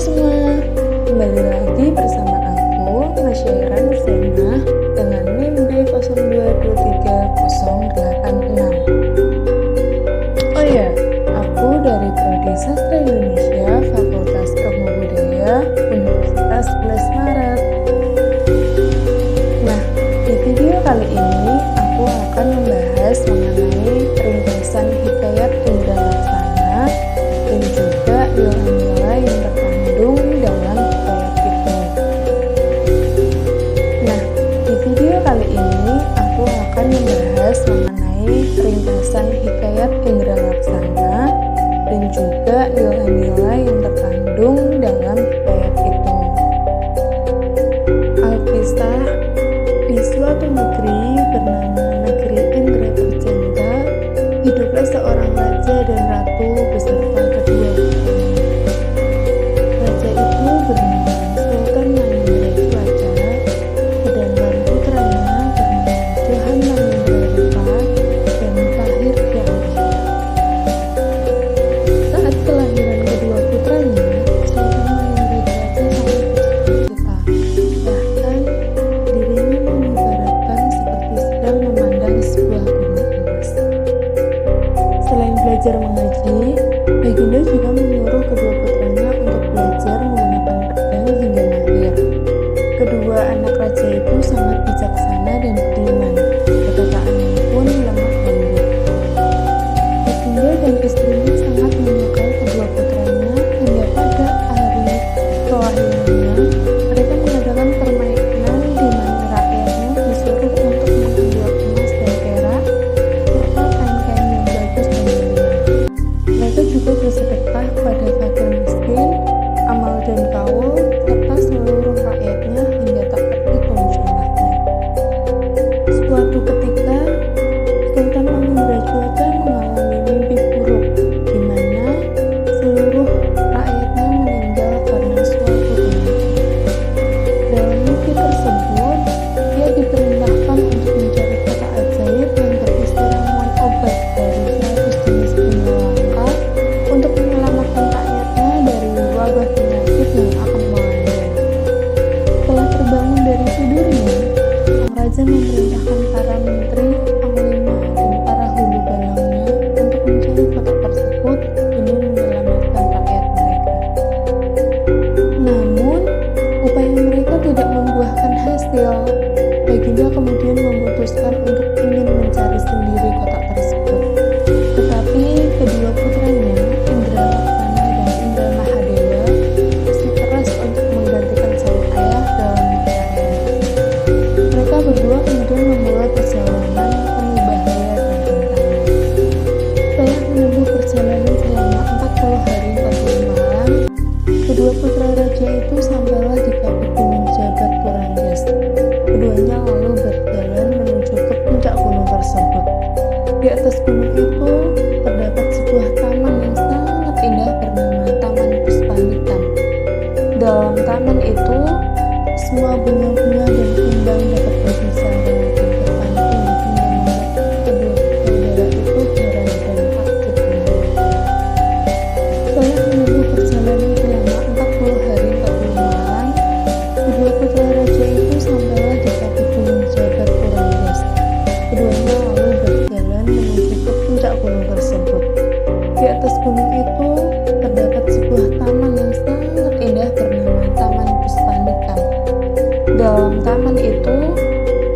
semua, kembali lagi bersama aku, Masyaira Nurzainah, dengan NIM D02238086. Oh ya, aku dari Prodi Sastra Indonesia, Fakultas Ilmu Budaya, Universitas 11 Maret. Nah, di video kali ini aku akan membahas mengenai ringkasan hikayat Indra Laksana dan juga nilai-nilai yang terkandung dalam hikayat itu. Nah, di video kali ini aku akan membahas mengenai ringkasan hikayat Indra Laksana dan juga nilai-nilai yang terkandung dalam hikayat itu. Alkisah, di suatu negeri bernama Negeri Indra Tercinta, hiduplah seorang raja dan ratu beserta kedua putranya. Raja itu bernama Sultan Manindra Cuaca, sedangkan putranya bernama Johan Manindra Rupa dan Tahir Kyamsyah. Saat kelahiran kedua putranya, Sultan Manindra Cuaca sangat bercita-cita. Bahkan dirinya mengibaratkan seperti sedang memandang sebuah gunung emas. Selain belajar mengaji, Baginda juga menyuruh kedua putranya untuk belajar menggunakan pedang hingga mahir. Kedua anak raja itu sangat bijaksana dan budiman, perkataannya pun lemah lembut. Baginda dan istrinya sangat menyukai kedua putranya hingga pada hari kelahirannya mereka mengadakan permainan di mana rakyatnya disuruh untuk mengambil emas dan perak serta kain-kain yang bagus dan mulia. Mereka juga bersedekah pada fakir miskin, amal dan kaul, serta seluruh rakyatnya hingga tak terhitung jumlahnya. Suatu ketika, Sultan Manindra Cuaca mengalami mimpi buruk di mana seluruh rakyatnya meninggal karena suatu penyakit. Dalam mimpi tersebut, dia diperintahkan untuk mencari kota ajaib yang berisi ramuan obat dari 100 jenis bunga langka untuk menyelamatkan rakyatnya dari wabah penyakit yang akan melanda. Setelah terbangun dari tidurnya, sang raja memerintahkan para menteri, panglima, dan para hulu balangnya untuk mencari kota tersebut demi menyelamatkan rakyat mereka. Namun, upaya mereka tidak membuahkan hasil. Baginda kemudian memutuskan untuk ingin mencari sendiri kota tersebut. Tetapi kedua putranya, Indra Laksana dan Indra Mahadewa, bersikeras untuk menggantikan sang ayah dalam pencarian. Mereka berdua kemudian memulai perjalanan penuh bahaya dan tantangan. Setelah menempuh perjalanan selama 40 hari 40 malam, kedua putra raja itu sampailah di kaki gunung Jabat Purandas. Keduanya lalu berjalan menuju ke puncak gunung tersebut. Di atas gunung itu terdapat sebuah taman yang sangat indah bernama Taman Puspanikan. Dalam taman itu, semua bunga-bunga dan kumbang dapat berbicara dan berpantun hingga membuat kedua saudara itu heran dan takjub mendengar. Setelah menempuh perjalanan selama 40 hari 40 malam, kedua putra raja itu sampailah di kaki gunung Jabat Purandas. Keduanya lalu berjalan menuju ke puncak gunung tersebut. Di atas gunung itu terdapat sebuah taman yang sangat indah bernama Taman Puspanikan. Dalam taman itu,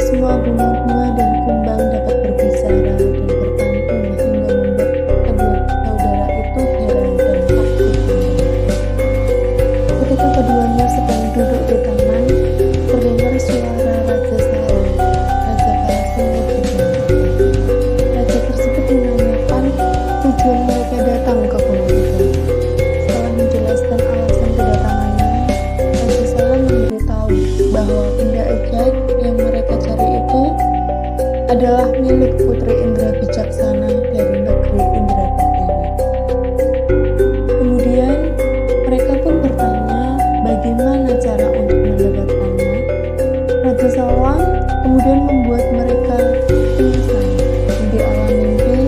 semua bunga-bunga dan kumbang dapat berbicara dan berpantun hingga membuat kedua saudara itu heran dan takjub mendengar. Ketika keduanya sedang duduk di taman, terdengar suara Raja Salang, Raja Kalasingur di gunung itu. Raja tersebut menanyakan tujuan mereka datang ke gunung itu. Setelah menjelaskan alasan kedatangannya, Raja Salang memberitahu bahwa benda ajaib yang mereka cari itu adalah milik Putri Indra Bijaksana dari negeri Indra Pertiwi. Kemudian mereka pun bertanya bagaimana cara untuk mendapatkannya. Raja Salang kemudian membuat mereka pingsan. Di alam mimpi,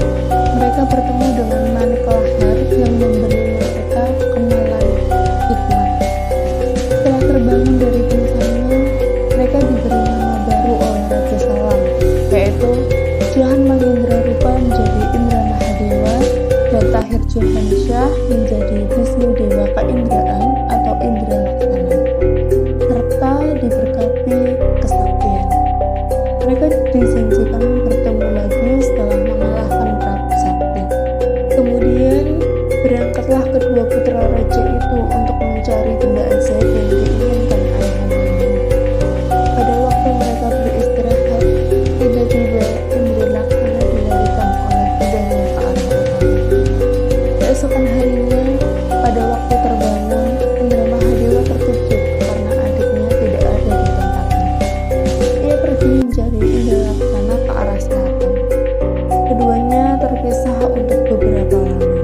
mereka bertemu dengan Manik Lahar yang memberi mereka kemalan hikmat. indraan atau indra laksana, serta diberkati kesaktian. Mereka dijanjikan bertemu lagi setelah mengalahkan Prabu Sakti. Kemudian berangkatlah kedua putra raja itu untuk mencari benda ajaib yang diinginkan ayahandanya. Pada waktu mereka beristirahat, tiba-tiba Indra Laksana dilarikan oleh kudanya ke arah utara. Keesokan harinya, pada waktu terbangun, Indra Mahadewa terkejut karena adiknya tidak ada di tempatnya. Ia pergi mencari Indra Laksana ke arah selatan. Keduanya terpisah untuk beberapa lama.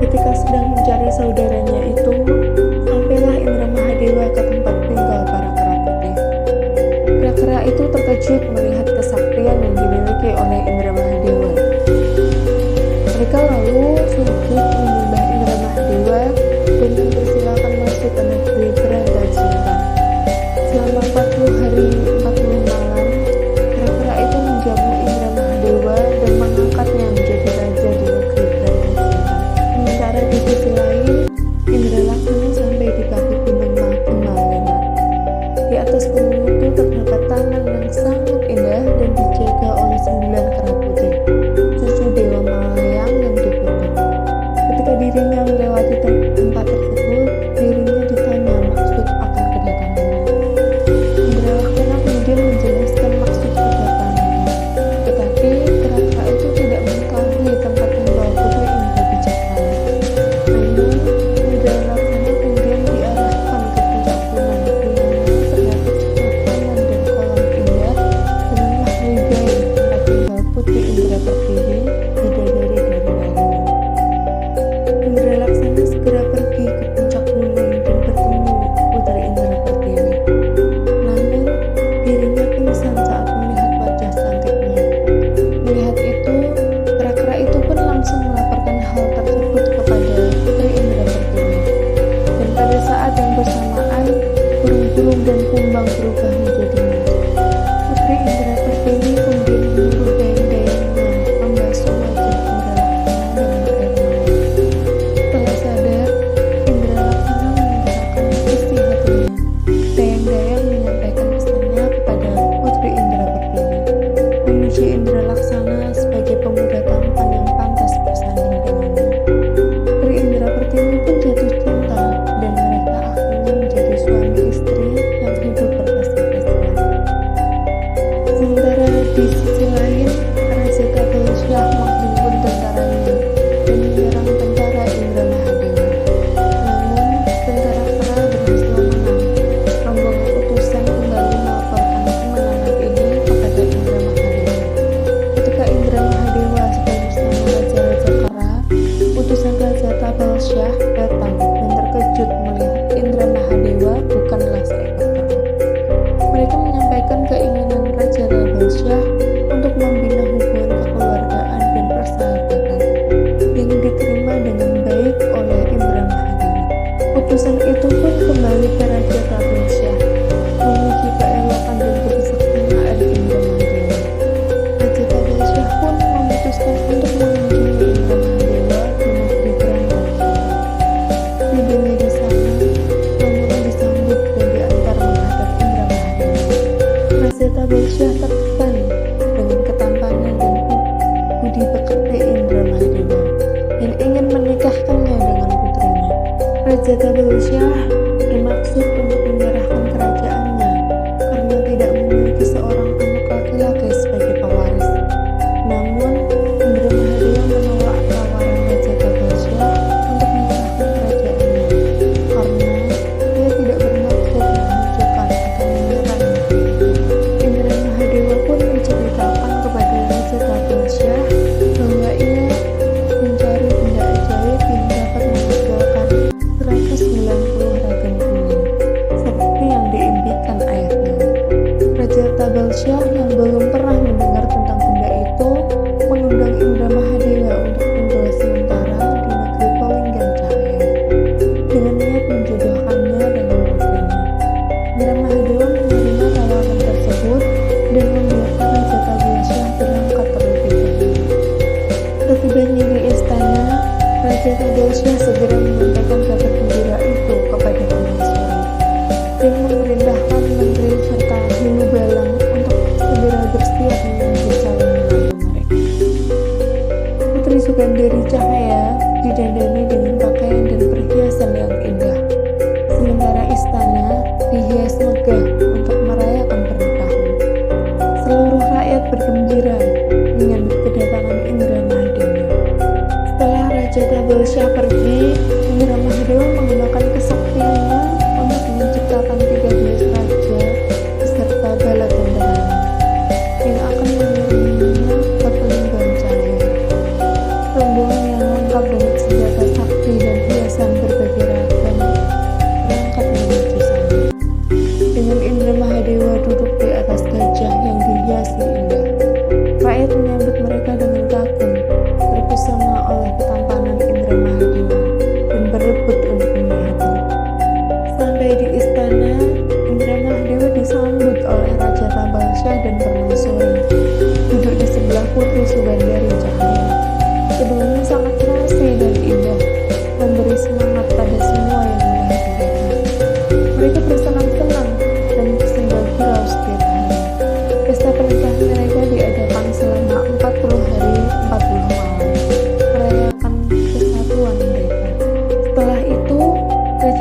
Ketika sedang mencari saudaranya itu, sampailah Indra Mahadewa ke tempat tinggal para kera putih. Kera-kera itu terkejut melihat kesaktian yang dimiliki oleh Indra Mahadewa. Mereka lalu sujud menyembah Indra Mahadewa dan mempersilakan masuk ke negeri Berantacinta. Selama 40 hari 40 malam, kera-kera itu menjamu Indra Mahadewa dan mengangkatnya menjadi raja di negeri Berantacinta. Sementara di sisi lain, Indra Laksana sampai di kaki gunung Himalaya. Di atas gunung itu terdapat taman yang sangat indah dan dijaga oleh 9 kera putih, cucu Dewa Malayang yang dikutuk. Ketika dirinya melewati tempat tersebut, dirinya ditanya maksud akan kedatangannya. Indra Laksana kemudian menjelaskan maksud kedatangannya, tetapi kera-kera itu tidak mengetahui tempat tinggal Putri Indra Bijaksana. Namun, Indra Laksana kemudian diarahkan ke puncak gunung, di mana terdapat makanan dan kolam indah dengan mahligai tempat tinggal Putri Indra Pertiwi, bidadari dari Raden. Indra Laksana segera pergi ke puncak gunung dan bertemu Putri Indra Pertiwi. Namun, dirinya pingsan saat melihat wajah cantiknya. Melihat itu, kera-kera itu pun langsung melaporkan hal tersebut kepada Putri Indra Pertiwi. Dan pada saat yang bersamaan, burung-burung dan kumbang berubah menjadi emas. Putri Indra Pertiwi kemudian menyuruh dayang-dayangnya membasuh wajah Indra Laksana dengan air mawar. Setelah sadar, Indra Laksana mengungkapkan isi hatinya. Dayang-dayang menyampaikan pesannya kepada Putri Indra Pertiwi, memuji Indra Laksana sebagai pemuda tampan yang pantas bersanding dengannya. Putri Indra Pertiwi pun jatuh cinta dan mereka akhirnya menjadi suami istri yang hidup berkasih-kasihan. Sementara di sisi lain, Raja Tabel Syah menghimpun tentaranya dan menyerang tentara Indra Mahadewa. Namun, tentara kera berhasil menang. Rombongan utusan kembali melaporkan kemenangan ini kepada Indra Mahadewa. Ketika Indra Mahadewa sedang bersama raja-raja kera, utusan Raja Tabel Syah datang dan terkejut melihat Indra Mahadewa bukanlah seekor kera. Mereka menyampaikan keinginan Raja Tabel Syah untuk membina hubungan kekeluargaan dan persahabatan yang diterima dengan baik oleh Indra Mahadewa. Utusan itu pun kembali ke Raja Tabel Syah, memuji keelokan dan kebijaksanaan Indra Mahadewa. Raja Tabel Syah pun memutuskan untuk mengunjungi Indra Mahadewa di negeri Berantacinta. Tibanya di sana, rombongan disambut dan diantar menghadap Indra Mahadewa. Raja Tabel Syah terkesan dengan ketampanan dan budi pekerti Indra Mahadewa dan ingin menikahkannya dengan putrinya. Raja Tabel Syah bermaksud untuk menyerahkan kerajaannya karena tidak memiliki seorang anak laki-laki sebagai pewaris. Namun, Indra Mahadewa menolak tawaran Raja Tabel Syah untuk menyerahkan kerajaannya karena ia tidak bermaksud menghancurkan atau menyerang negeri itu. Indra Mahadewa pun menceritakan kepada Raja Tabel Syah bahwa ia mencari benda ajaib yang dapat menghasilkan 190 ragam bunga, seperti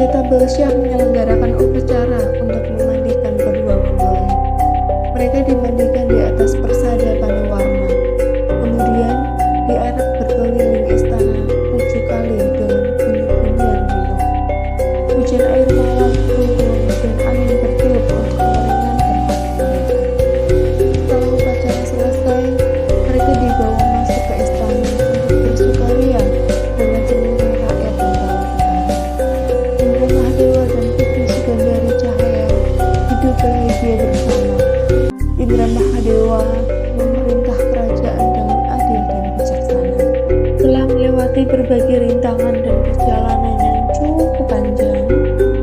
Raja Syah menyelenggarakan upacara untuk memandikan kedua mempelai. Mereka dimandikan di atas persada Panewarna. Kemudian diarak berkeliling istana 7 kali dengan bunyi-bunyian riuh. Hujan air malam turun dan angin bertiup untuk meringankan hati mereka. Setelah upacara selesai, mereka dibawa masuk ke istana untuk bersukaria dengan seluruh rakyat dan bala tentara. Indra Mahadewa dan Putri Sugandari Cahaya hidup bahagia bersama. Indra Mahadewa memerintah kerajaan dengan adil dan bijaksana. Setelah melewati berbagai rintangan dan perjalanan yang cukup panjang,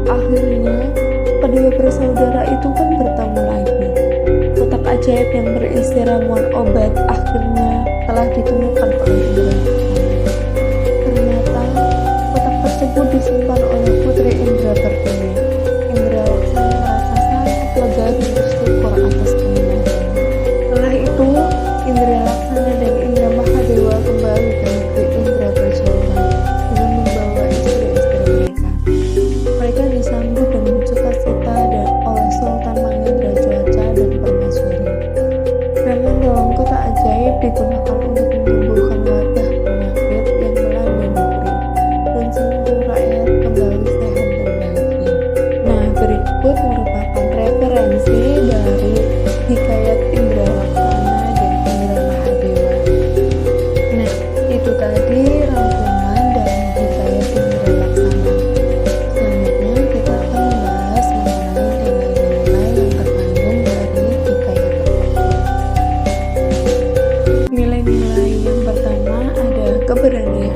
akhirnya kedua bersaudara itu pun bertemu lagi. Kotak ajaib yang berisi ramuan obat akhirnya telah ditemukan oleh Indra. Ternyata kotak tersebut disimpan oleh Putri Indra Pertiwi. Indra Laksana merasa sangat lega dan bersyukur atas kemenangan. Setelah itu, Indra Laksana dan Indra Mahadewa kembali ke negeri Indra Brajamuran dengan membawa istri-istri mereka. Mereka disambut dengan sukacita dan oleh Sultan Mangendra Dwaca dan Permaisuri. Ramuan dalam kotak ajaib digunakan untuk menyembuhkan wabah penyakit yang melanda negeri dan seluruh rakyat kembali sehat dan bahagia. Nah, berikut merupakan referensi dari Hikayat Indra Laksana dan Indra Mahadewa. Nah, itu tadi rangkuman dari Hikayat Indra Laksana. Selanjutnya kita akan membahas mengenai nilai-nilai yang terkandung dari hikayat tersebut. Nilai-nilai yang pertama ada keberanian.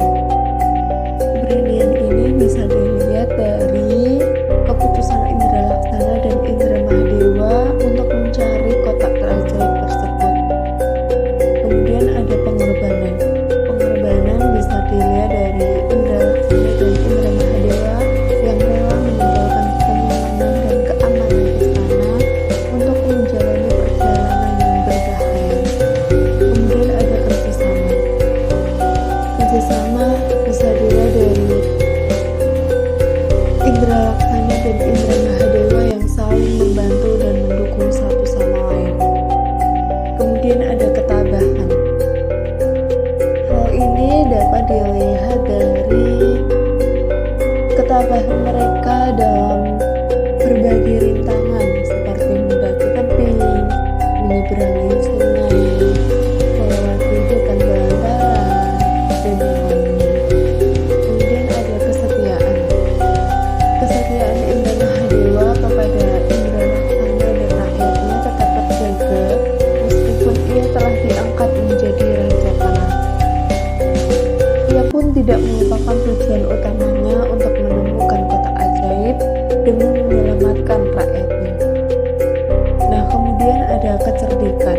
Keberanian ini bisa dilihat dari keputusan Indra Laksana dan Indra Mahadewa untuk mencari kotak terajaib tersebut. Kemudian ada pengorbanan. Pengorbanan bisa dilihat dari Indra Laksana dan Indra Mahadewa yang rela meninggalkan kenyamanan dan keamanan istana untuk menjalani perjalanan yang berbahaya. Kemudian ada kerjasama. Kerjasama bisa dilihat dari Indra Laksana dan Indra Mahadewa yang saling membantu dan mendukung satu sama lain. Kemudian ada ketabahan. Hal ini dapat dilihat dari ketabahan mereka dalam berbagai rintangan seperti mendaki tebing, menyeberangi sungai, melewati hutan belantara, dan yang lainnya. Kemudian ada kesetiaan. Kesetiaan Indra Mahadewa kepada Indra Laksana dan rakyatnya tetap terjaga meskipun ia telah diangkat menjadi Raja Panah. Ia pun tidak melupakan tujuan utamanya untuk menemukan kotak ajaib demi menyelamatkan rakyatnya. Nah, kemudian ada kecerdikan.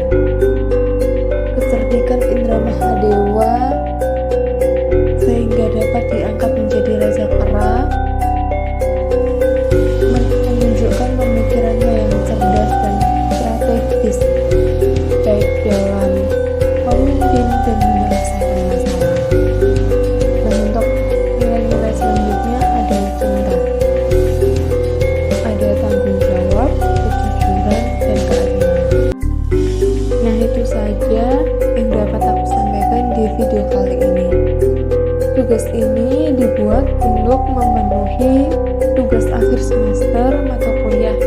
Kecerdikan Indra Mahadewa sehingga dapat diangkat menjadi Raja Kera menunjukkan pemikirannya yang cerdas dan strategis baik dalam memimpin dan menyelesaikan masalah. Nah, untuk nilai-nilai selanjutnya ada cinta, ada tanggung jawab, kejujuran, dan keadilan. Nah, itu saja yang dapat aku sampaikan di video kali ini. Tugas ini dibuat untuk memenuhi tugas akhir semester mata kuliah